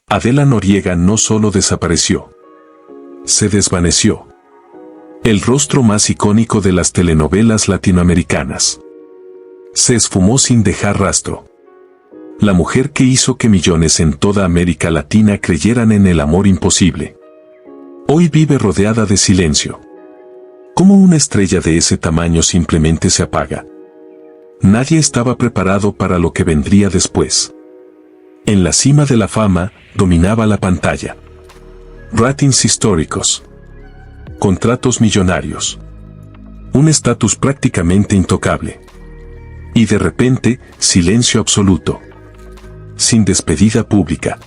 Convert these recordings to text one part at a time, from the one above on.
Adela Noriega no solo desapareció, se desvaneció. El rostro más icónico de las telenovelas latinoamericanas. Se esfumó sin dejar rastro. La mujer que hizo que millones en toda América Latina creyeran en el amor imposible. Hoy vive rodeada de silencio. ¿Cómo una estrella de ese tamaño simplemente se apaga? Nadie estaba preparado para lo que vendría después. En la cima de la fama, dominaba la pantalla. Ratings históricos. Contratos millonarios. Un estatus prácticamente intocable. Y de repente, silencio absoluto. Sin despedida pública.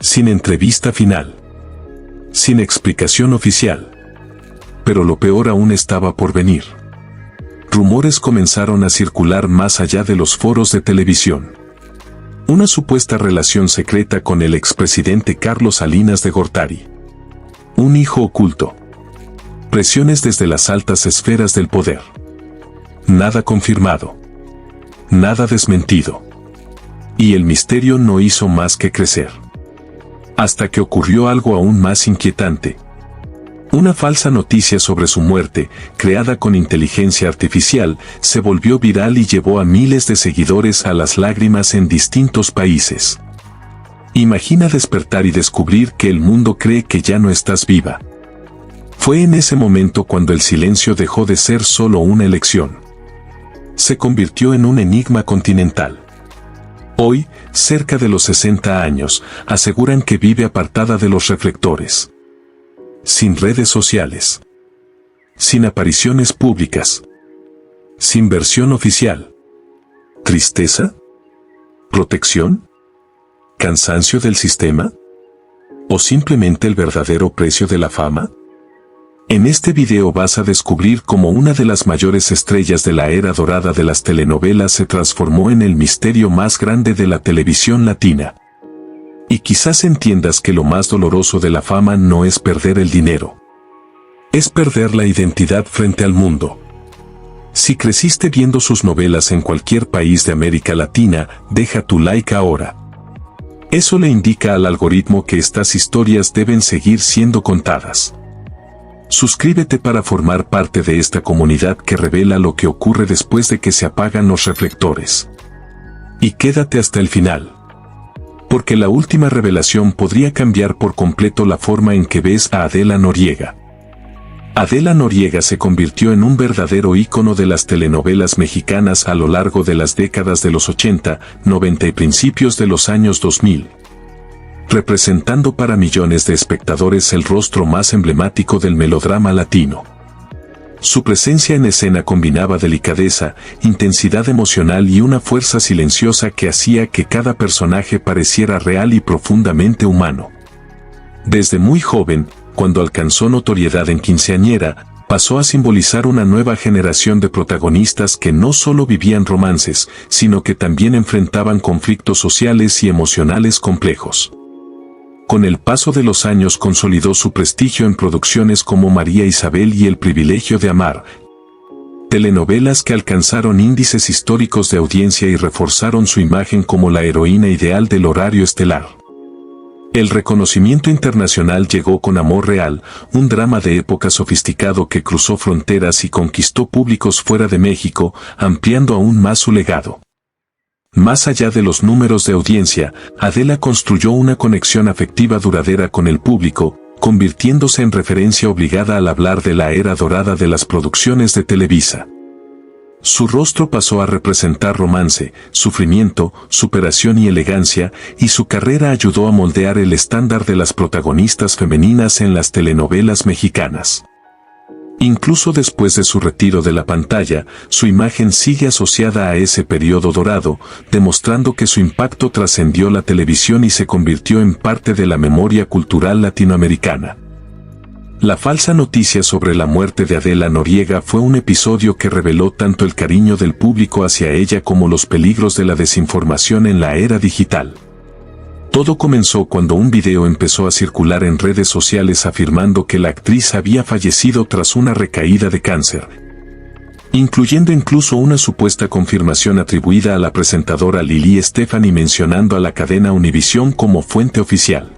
Sin entrevista final. Sin explicación oficial. Pero lo peor aún estaba por venir. Rumores comenzaron a circular más allá de los foros de televisión. Una supuesta relación secreta con el expresidente Carlos Salinas de Gortari. Un hijo oculto. Presiones desde las altas esferas del poder. Nada confirmado. Nada desmentido. Y el misterio no hizo más que crecer. Hasta que ocurrió algo aún más inquietante. Una falsa noticia sobre su muerte, creada con inteligencia artificial, se volvió viral y llevó a miles de seguidores a las lágrimas en distintos países. Imagina despertar y descubrir que el mundo cree que ya no estás viva. Fue en ese momento cuando el silencio dejó de ser solo una elección. Se convirtió en un enigma continental. Hoy, cerca de los 60 años, aseguran que vive apartada de los reflectores. Sin redes sociales. Sin apariciones públicas. Sin versión oficial. ¿Tristeza? ¿Protección? ¿Cansancio del sistema? ¿O simplemente el verdadero precio de la fama? En este video vas a descubrir cómo una de las mayores estrellas de la era dorada de las telenovelas se transformó en el misterio más grande de la televisión latina. Y quizás entiendas que lo más doloroso de la fama no es perder el dinero. Es perder la identidad frente al mundo. Si creciste viendo sus novelas en cualquier país de América Latina, deja tu like ahora. Eso le indica al algoritmo que estas historias deben seguir siendo contadas. Suscríbete para formar parte de esta comunidad que revela lo que ocurre después de que se apagan los reflectores. Y quédate hasta el final. Porque la última revelación podría cambiar por completo la forma en que ves a Adela Noriega. Adela Noriega se convirtió en un verdadero ícono de las telenovelas mexicanas a lo largo de las décadas de los 80, 90 y principios de los años 2000. Representando para millones de espectadores el rostro más emblemático del melodrama latino. Su presencia en escena combinaba delicadeza, intensidad emocional y una fuerza silenciosa que hacía que cada personaje pareciera real y profundamente humano. Desde muy joven, cuando alcanzó notoriedad en Quinceañera, pasó a simbolizar una nueva generación de protagonistas que no solo vivían romances, sino que también enfrentaban conflictos sociales y emocionales complejos. Con el paso de los años consolidó su prestigio en producciones como María Isabel y El privilegio de amar, telenovelas que alcanzaron índices históricos de audiencia y reforzaron su imagen como la heroína ideal del horario estelar. El reconocimiento internacional llegó con Amor Real, un drama de época sofisticado que cruzó fronteras y conquistó públicos fuera de México, ampliando aún más su legado. Más allá de los números de audiencia, Adela construyó una conexión afectiva duradera con el público, convirtiéndose en referencia obligada al hablar de la era dorada de las producciones de Televisa. Su rostro pasó a representar romance, sufrimiento, superación y elegancia, y su carrera ayudó a moldear el estándar de las protagonistas femeninas en las telenovelas mexicanas. Incluso después de su retiro de la pantalla, su imagen sigue asociada a ese periodo dorado, demostrando que su impacto trascendió la televisión y se convirtió en parte de la memoria cultural latinoamericana. La falsa noticia sobre la muerte de Adela Noriega fue un episodio que reveló tanto el cariño del público hacia ella como los peligros de la desinformación en la era digital. Todo comenzó cuando un video empezó a circular en redes sociales afirmando que la actriz había fallecido tras una recaída de cáncer. incluyendo incluso una supuesta confirmación atribuida a la presentadora Lili Estefani mencionando a la cadena Univisión como fuente oficial.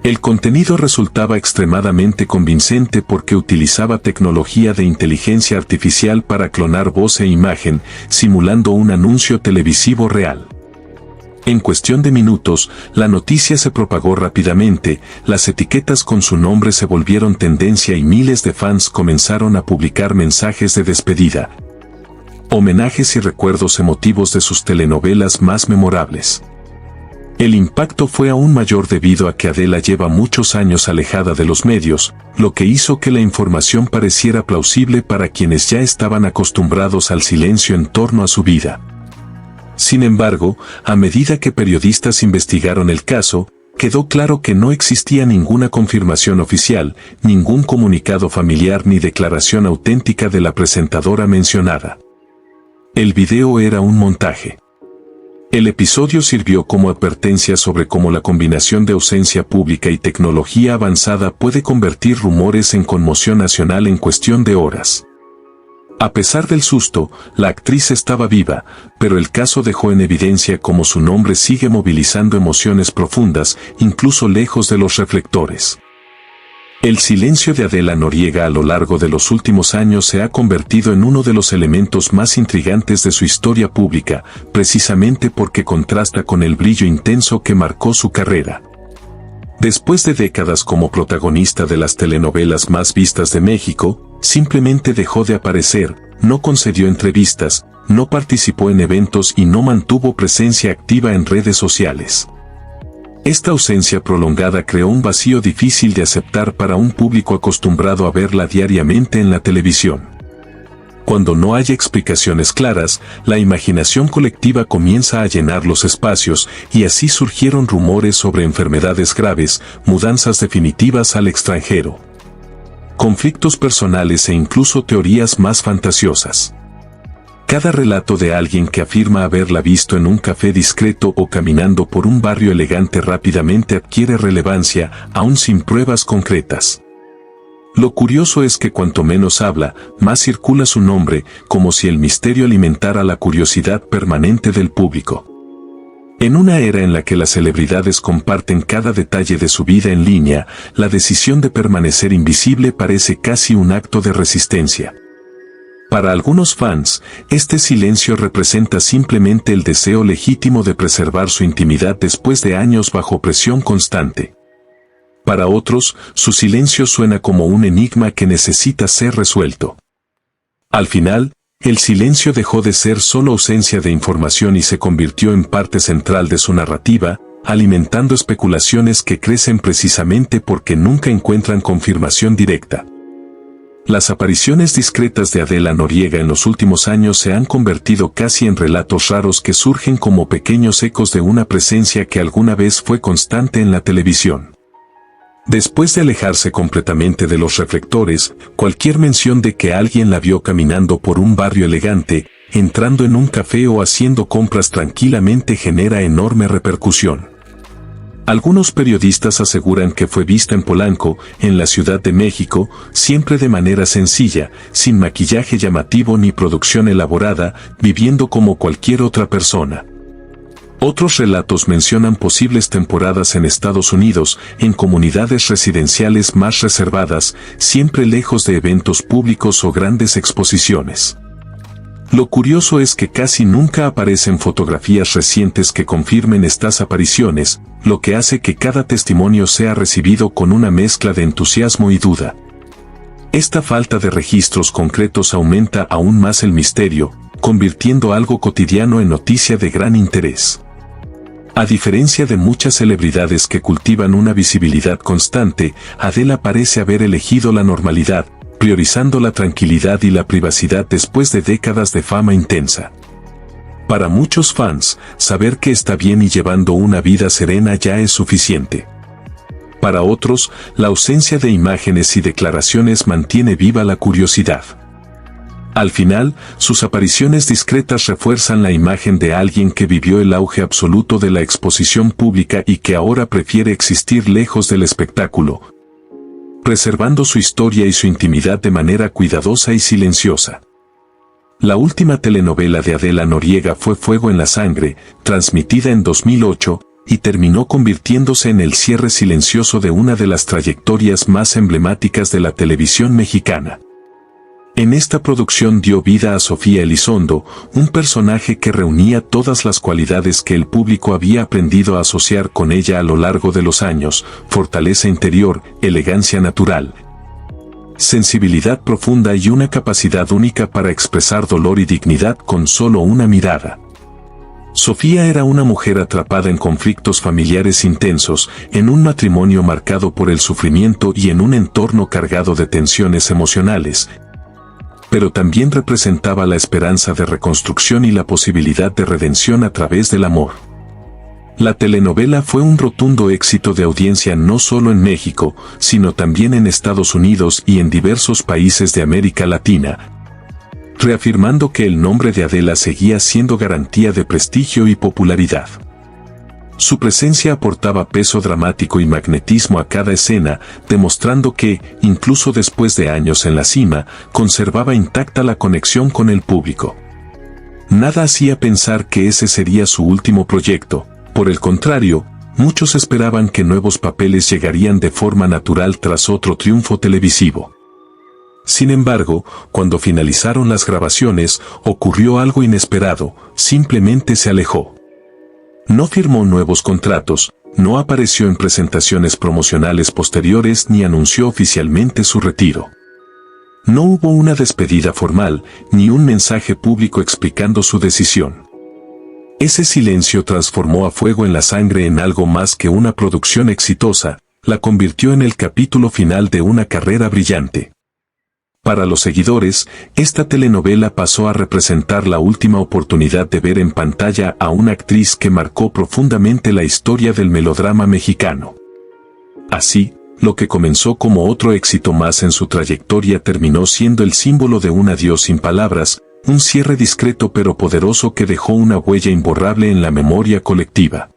El contenido resultaba extremadamente convincente porque utilizaba tecnología de inteligencia artificial para clonar voz e imagen, simulando un anuncio televisivo real. En cuestión de minutos, la noticia se propagó rápidamente, las etiquetas con su nombre se volvieron tendencia y miles de fans comenzaron a publicar mensajes de despedida, homenajes y recuerdos emotivos de sus telenovelas más memorables. El impacto fue aún mayor debido a que Adela lleva muchos años alejada de los medios, lo que hizo que la información pareciera plausible para quienes ya estaban acostumbrados al silencio en torno a su vida. Sin embargo, a medida que periodistas investigaron el caso, quedó claro que no existía ninguna confirmación oficial, ningún comunicado familiar ni declaración auténtica de la presentadora mencionada. El video era un montaje. El episodio sirvió como advertencia sobre cómo la combinación de ausencia pública y tecnología avanzada puede convertir rumores en conmoción nacional en cuestión de horas. A pesar del susto, la actriz estaba viva, pero el caso dejó en evidencia cómo su nombre sigue movilizando emociones profundas, incluso lejos de los reflectores. El silencio de Adela Noriega a lo largo de los últimos años se ha convertido en uno de los elementos más intrigantes de su historia pública, precisamente porque contrasta con el brillo intenso que marcó su carrera. Después de décadas como protagonista de las telenovelas más vistas de México, simplemente dejó de aparecer, no concedió entrevistas, no participó en eventos y no mantuvo presencia activa en redes sociales. Esta ausencia prolongada creó un vacío difícil de aceptar para un público acostumbrado a verla diariamente en la televisión. Cuando no hay explicaciones claras, la imaginación colectiva comienza a llenar los espacios y así surgieron rumores sobre enfermedades graves, mudanzas definitivas al extranjero, conflictos personales e incluso teorías más fantasiosas. Cada relato de alguien que afirma haberla visto en un café discreto o caminando por un barrio elegante rápidamente adquiere relevancia, aún sin pruebas concretas. Lo curioso es que cuanto menos habla, más circula su nombre, como si el misterio alimentara la curiosidad permanente del público. En una era en la que las celebridades comparten cada detalle de su vida en línea, la decisión de permanecer invisible parece casi un acto de resistencia. Para algunos fans, este silencio representa simplemente el deseo legítimo de preservar su intimidad después de años bajo presión constante. Para otros, su silencio suena como un enigma que necesita ser resuelto. Al final, el silencio dejó de ser solo ausencia de información y se convirtió en parte central de su narrativa, alimentando especulaciones que crecen precisamente porque nunca encuentran confirmación directa. Las apariciones discretas de Adela Noriega en los últimos años se han convertido casi en relatos raros que surgen como pequeños ecos de una presencia que alguna vez fue constante en la televisión. Después de alejarse completamente de los reflectores, cualquier mención de que alguien la vio caminando por un barrio elegante, entrando en un café o haciendo compras tranquilamente genera enorme repercusión. Algunos periodistas aseguran que fue vista en Polanco, en la Ciudad de México, siempre de manera sencilla, sin maquillaje llamativo ni producción elaborada, viviendo como cualquier otra persona. Otros relatos mencionan posibles temporadas en Estados Unidos, en comunidades residenciales más reservadas, siempre lejos de eventos públicos o grandes exposiciones. Lo curioso es que casi nunca aparecen fotografías recientes que confirmen estas apariciones, lo que hace que cada testimonio sea recibido con una mezcla de entusiasmo y duda. Esta falta de registros concretos aumenta aún más el misterio, convirtiendo algo cotidiano en noticia de gran interés. A diferencia de muchas celebridades que cultivan una visibilidad constante, Adela parece haber elegido la normalidad, priorizando la tranquilidad y la privacidad después de décadas de fama intensa. Para muchos fans, saber que está bien y llevando una vida serena ya es suficiente. Para otros, la ausencia de imágenes y declaraciones mantiene viva la curiosidad. Al final, sus apariciones discretas refuerzan la imagen de alguien que vivió el auge absoluto de la exposición pública y que ahora prefiere existir lejos del espectáculo, preservando su historia y su intimidad de manera cuidadosa y silenciosa. La última telenovela de Adela Noriega fue Fuego en la Sangre, transmitida en 2008, y terminó convirtiéndose en el cierre silencioso de una de las trayectorias más emblemáticas de la televisión mexicana. En esta producción dio vida a Sofía Elizondo, un personaje que reunía todas las cualidades que el público había aprendido a asociar con ella a lo largo de los años: fortaleza interior, elegancia natural, sensibilidad profunda y una capacidad única para expresar dolor y dignidad con solo una mirada. Sofía era una mujer atrapada en conflictos familiares intensos, en un matrimonio marcado por el sufrimiento y en un entorno cargado de tensiones emocionales, pero también representaba la esperanza de reconstrucción y la posibilidad de redención a través del amor. La telenovela fue un rotundo éxito de audiencia no solo en México, sino también en Estados Unidos y en diversos países de América Latina, reafirmando que el nombre de Adela seguía siendo garantía de prestigio y popularidad. Su presencia aportaba peso dramático y magnetismo a cada escena, demostrando que, incluso después de años en la cima, conservaba intacta la conexión con el público. Nada hacía pensar que ese sería su último proyecto. Por el contrario, muchos esperaban que nuevos papeles llegarían de forma natural tras otro triunfo televisivo. Sin embargo, cuando finalizaron las grabaciones, ocurrió algo inesperado: simplemente se alejó. No firmó nuevos contratos, no apareció en presentaciones promocionales posteriores ni anunció oficialmente su retiro. No hubo una despedida formal, ni un mensaje público explicando su decisión. Ese silencio transformó a Fuego en la Sangre en algo más que una producción exitosa, la convirtió en el capítulo final de una carrera brillante. Para los seguidores, esta telenovela pasó a representar la última oportunidad de ver en pantalla a una actriz que marcó profundamente la historia del melodrama mexicano. Así, lo que comenzó como otro éxito más en su trayectoria terminó siendo el símbolo de un adiós sin palabras, un cierre discreto pero poderoso que dejó una huella imborrable en la memoria colectiva.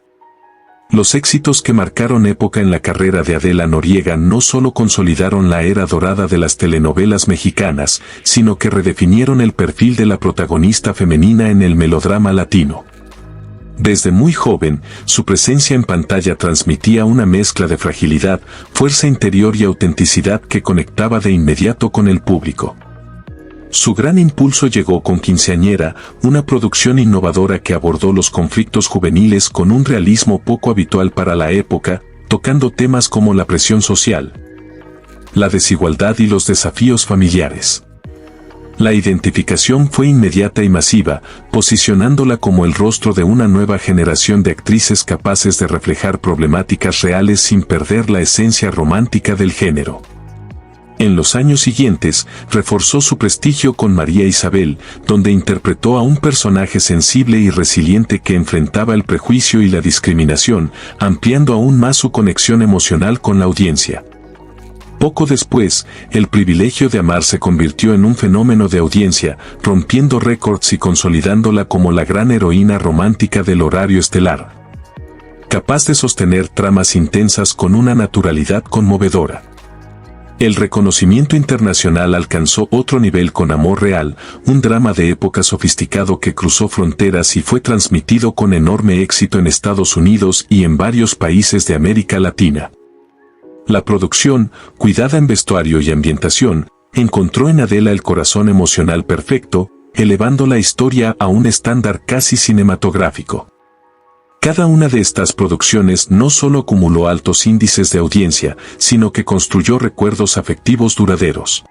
Los éxitos que marcaron época en la carrera de Adela Noriega no solo consolidaron la era dorada de las telenovelas mexicanas, sino que redefinieron el perfil de la protagonista femenina en el melodrama latino. Desde muy joven, su presencia en pantalla transmitía una mezcla de fragilidad, fuerza interior y autenticidad que conectaba de inmediato con el público. Su gran impulso llegó con Quinceañera, una producción innovadora que abordó los conflictos juveniles con un realismo poco habitual para la época, tocando temas como la presión social, la desigualdad y los desafíos familiares. La identificación fue inmediata y masiva, posicionándola como el rostro de una nueva generación de actrices capaces de reflejar problemáticas reales sin perder la esencia romántica del género. En los años siguientes, reforzó su prestigio con María Isabel, donde interpretó a un personaje sensible y resiliente que enfrentaba el prejuicio y la discriminación, ampliando aún más su conexión emocional con la audiencia. Poco después, El privilegio de amar se convirtió en un fenómeno de audiencia, rompiendo récords y consolidándola como la gran heroína romántica del horario estelar, capaz de sostener tramas intensas con una naturalidad conmovedora. El reconocimiento internacional alcanzó otro nivel con Amor Real, un drama de época sofisticado que cruzó fronteras y fue transmitido con enorme éxito en Estados Unidos y en varios países de América Latina. La producción, cuidada en vestuario y ambientación, encontró en Adela el corazón emocional perfecto, elevando la historia a un estándar casi cinematográfico. Cada una de estas producciones no solo acumuló altos índices de audiencia, sino que construyó recuerdos afectivos duraderos.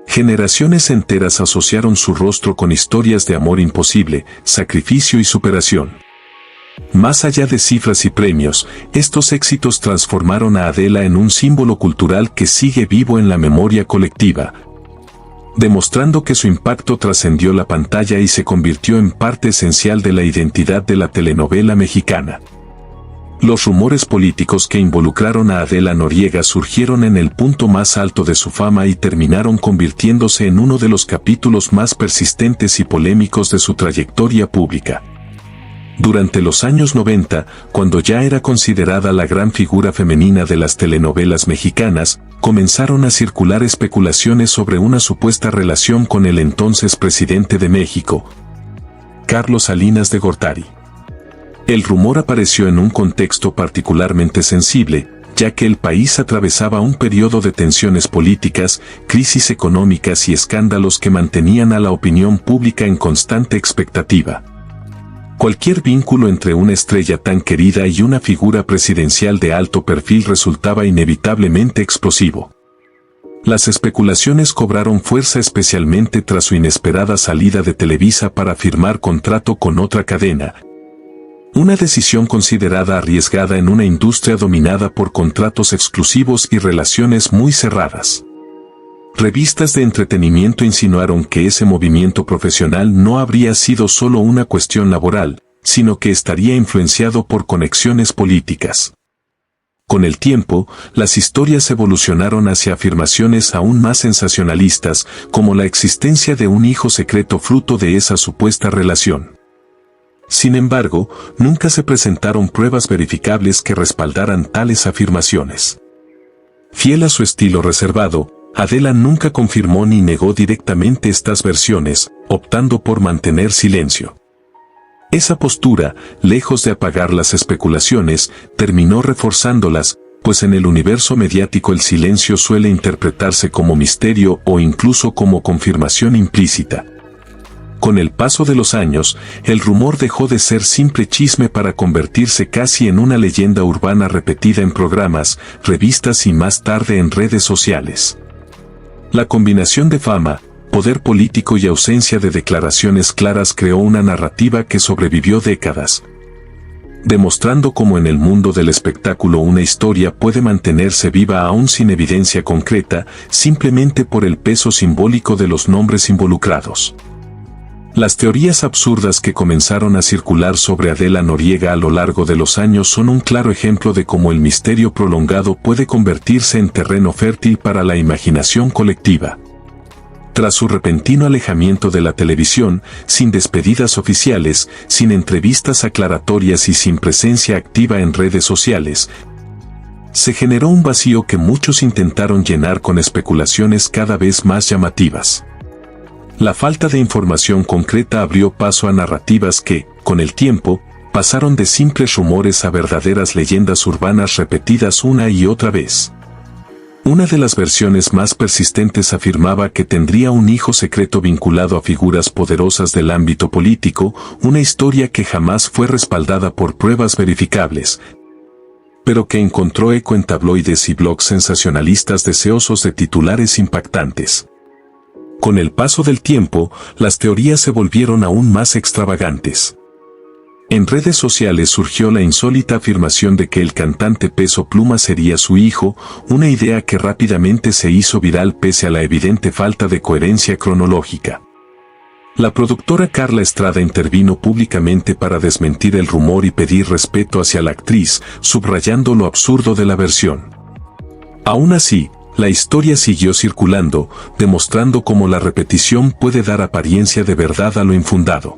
Generaciones enteras asociaron su rostro con historias de amor imposible, sacrificio y superación. Más allá de cifras y premios, estos éxitos transformaron a Adela en un símbolo cultural que sigue vivo en la memoria colectiva, demostrando que su impacto trascendió la pantalla y se convirtió en parte esencial de la identidad de la telenovela mexicana. Los rumores políticos que involucraron a Adela Noriega surgieron en el punto más alto de su fama y terminaron convirtiéndose en uno de los capítulos más persistentes y polémicos de su trayectoria pública. Durante los años 90, cuando ya era considerada la gran figura femenina de las telenovelas mexicanas, comenzaron a circular especulaciones sobre una supuesta relación con el entonces presidente de México, Carlos Salinas de Gortari. El rumor apareció en un contexto particularmente sensible, ya que el país atravesaba un periodo de tensiones políticas, crisis económicas y escándalos que mantenían a la opinión pública en constante expectativa. Cualquier vínculo entre una estrella tan querida y una figura presidencial de alto perfil resultaba inevitablemente explosivo. Las especulaciones cobraron fuerza especialmente tras su inesperada salida de Televisa para firmar contrato con otra cadena. Una decisión considerada arriesgada en una industria dominada por contratos exclusivos y relaciones muy cerradas. Revistas de entretenimiento insinuaron que ese movimiento profesional no habría sido solo una cuestión laboral, sino que estaría influenciado por conexiones políticas. Con el tiempo, las historias evolucionaron hacia afirmaciones aún más sensacionalistas, como la existencia de un hijo secreto fruto de esa supuesta relación. Sin embargo, nunca se presentaron pruebas verificables que respaldaran tales afirmaciones. Fiel a su estilo reservado, Adela nunca confirmó ni negó directamente estas versiones, optando por mantener silencio. Esa postura, lejos de apagar las especulaciones, terminó reforzándolas, pues en el universo mediático el silencio suele interpretarse como misterio o incluso como confirmación implícita. Con el paso de los años, el rumor dejó de ser simple chisme para convertirse casi en una leyenda urbana repetida en programas, revistas y más tarde en redes sociales. La combinación de fama, poder político y ausencia de declaraciones claras creó una narrativa que sobrevivió décadas, demostrando cómo en el mundo del espectáculo una historia puede mantenerse viva aún sin evidencia concreta, simplemente por el peso simbólico de los nombres involucrados. Las teorías absurdas que comenzaron a circular sobre Adela Noriega a lo largo de los años son un claro ejemplo de cómo el misterio prolongado puede convertirse en terreno fértil para la imaginación colectiva. Tras su repentino alejamiento de la televisión, sin despedidas oficiales, sin entrevistas aclaratorias y sin presencia activa en redes sociales, se generó un vacío que muchos intentaron llenar con especulaciones cada vez más llamativas. La falta de información concreta abrió paso a narrativas que, con el tiempo, pasaron de simples rumores a verdaderas leyendas urbanas repetidas una y otra vez. Una de las versiones más persistentes afirmaba que tendría un hijo secreto vinculado a figuras poderosas del ámbito político, una historia que jamás fue respaldada por pruebas verificables, pero que encontró eco en tabloides y blogs sensacionalistas deseosos de titulares impactantes. Con el paso del tiempo, las teorías se volvieron aún más extravagantes. En redes sociales surgió la insólita afirmación de que el cantante Peso Pluma sería su hijo, una idea que rápidamente se hizo viral pese a la evidente falta de coherencia cronológica. La productora Carla Estrada intervino públicamente para desmentir el rumor y pedir respeto hacia la actriz, subrayando lo absurdo de la versión. Aún así, la historia siguió circulando, demostrando cómo la repetición puede dar apariencia de verdad a lo infundado.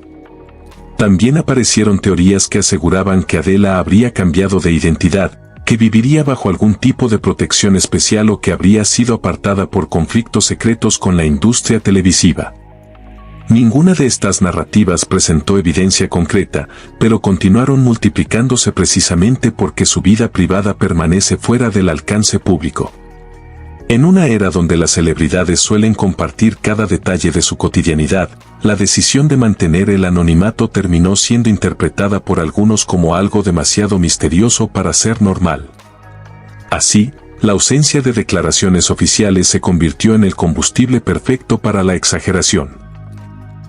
También aparecieron teorías que aseguraban que Adela habría cambiado de identidad, que viviría bajo algún tipo de protección especial o que habría sido apartada por conflictos secretos con la industria televisiva. Ninguna de estas narrativas presentó evidencia concreta, pero continuaron multiplicándose precisamente porque su vida privada permanece fuera del alcance público. En una era donde las celebridades suelen compartir cada detalle de su cotidianidad, la decisión de mantener el anonimato terminó siendo interpretada por algunos como algo demasiado misterioso para ser normal. Así, la ausencia de declaraciones oficiales se convirtió en el combustible perfecto para la exageración.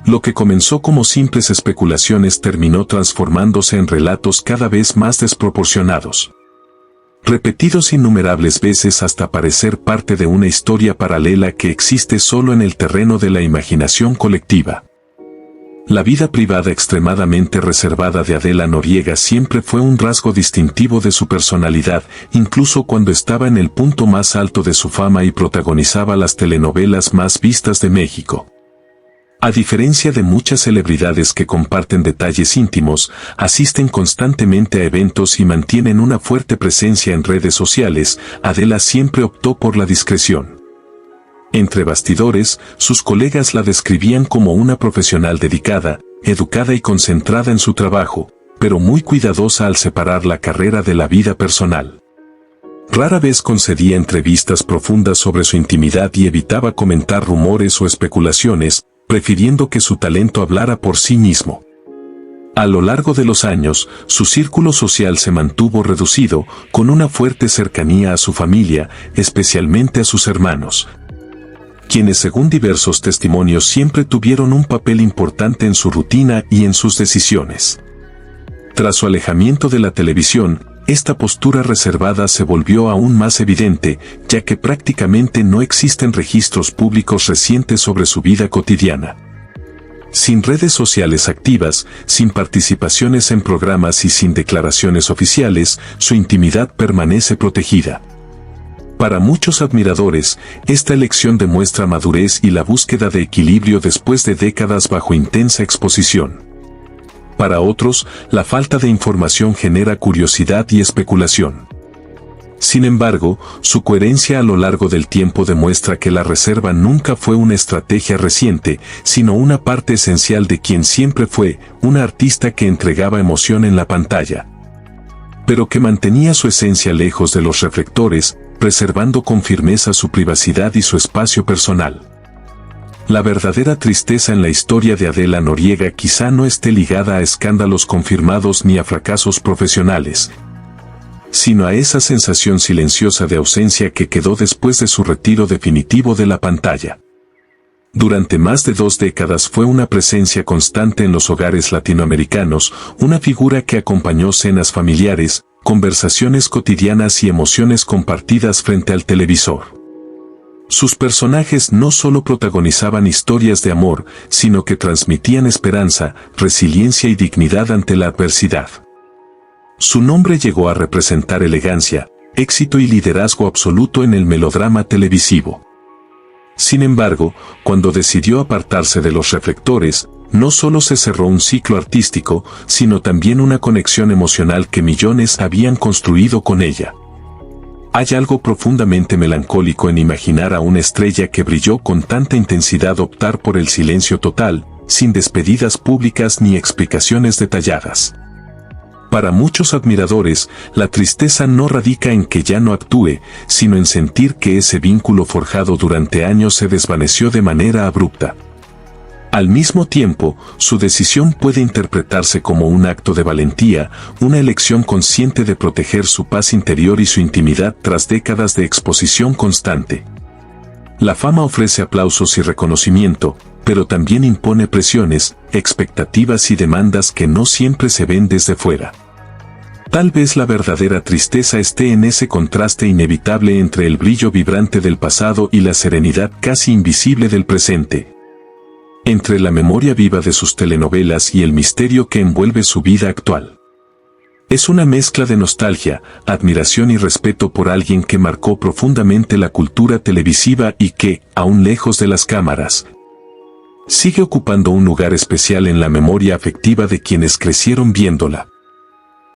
Lo que comenzó como simples especulaciones terminó transformándose en relatos cada vez más desproporcionados, repetidos innumerables veces hasta parecer parte de una historia paralela que existe solo en el terreno de la imaginación colectiva. La vida privada extremadamente reservada de Adela Noriega siempre fue un rasgo distintivo de su personalidad, incluso cuando estaba en el punto más alto de su fama y protagonizaba las telenovelas más vistas de México. A diferencia de muchas celebridades que comparten detalles íntimos, asisten constantemente a eventos y mantienen una fuerte presencia en redes sociales, Adela siempre optó por la discreción. Entre bastidores, sus colegas la describían como una profesional dedicada, educada y concentrada en su trabajo, pero muy cuidadosa al separar la carrera de la vida personal. Rara vez concedía entrevistas profundas sobre su intimidad y evitaba comentar rumores o especulaciones, prefiriendo que su talento hablara por sí mismo. A lo largo de los años, su círculo social se mantuvo reducido, con una fuerte cercanía a su familia, especialmente a sus hermanos, quienes según diversos testimonios siempre tuvieron un papel importante en su rutina y en sus decisiones. Tras su alejamiento de la televisión, esta postura reservada se volvió aún más evidente, ya que prácticamente no existen registros públicos recientes sobre su vida cotidiana. Sin redes sociales activas, sin participaciones en programas y sin declaraciones oficiales, su intimidad permanece protegida. Para muchos admiradores, esta elección demuestra madurez y la búsqueda de equilibrio después de décadas bajo intensa exposición. Para otros, la falta de información genera curiosidad y especulación. Sin embargo, su coherencia a lo largo del tiempo demuestra que la reserva nunca fue una estrategia reciente, sino una parte esencial de quien siempre fue, una artista que entregaba emoción en la pantalla, pero que mantenía su esencia lejos de los reflectores, preservando con firmeza su privacidad y su espacio personal. La verdadera tristeza en la historia de Adela Noriega quizá no esté ligada a escándalos confirmados ni a fracasos profesionales, sino a esa sensación silenciosa de ausencia que quedó después de su retiro definitivo de la pantalla. Durante más de 2 décadas fue una presencia constante en los hogares latinoamericanos, una figura que acompañó cenas familiares, conversaciones cotidianas y emociones compartidas frente al televisor. Sus personajes no solo protagonizaban historias de amor, sino que transmitían esperanza, resiliencia y dignidad ante la adversidad. Su nombre llegó a representar elegancia, éxito y liderazgo absoluto en el melodrama televisivo. Sin embargo, cuando decidió apartarse de los reflectores, no solo se cerró un ciclo artístico, sino también una conexión emocional que millones habían construido con ella. Hay algo profundamente melancólico en imaginar a una estrella que brilló con tanta intensidad optar por el silencio total, sin despedidas públicas ni explicaciones detalladas. Para muchos admiradores, la tristeza no radica en que ya no actúe, sino en sentir que ese vínculo forjado durante años se desvaneció de manera abrupta. Al mismo tiempo, su decisión puede interpretarse como un acto de valentía, una elección consciente de proteger su paz interior y su intimidad tras décadas de exposición constante. La fama ofrece aplausos y reconocimiento, pero también impone presiones, expectativas y demandas que no siempre se ven desde fuera. Tal vez la verdadera tristeza esté en ese contraste inevitable entre el brillo vibrante del pasado y la serenidad casi invisible del presente. Entre la memoria viva de sus telenovelas y el misterio que envuelve su vida actual. Es una mezcla de nostalgia, admiración y respeto por alguien que marcó profundamente la cultura televisiva y que, aún lejos de las cámaras, sigue ocupando un lugar especial en la memoria afectiva de quienes crecieron viéndola.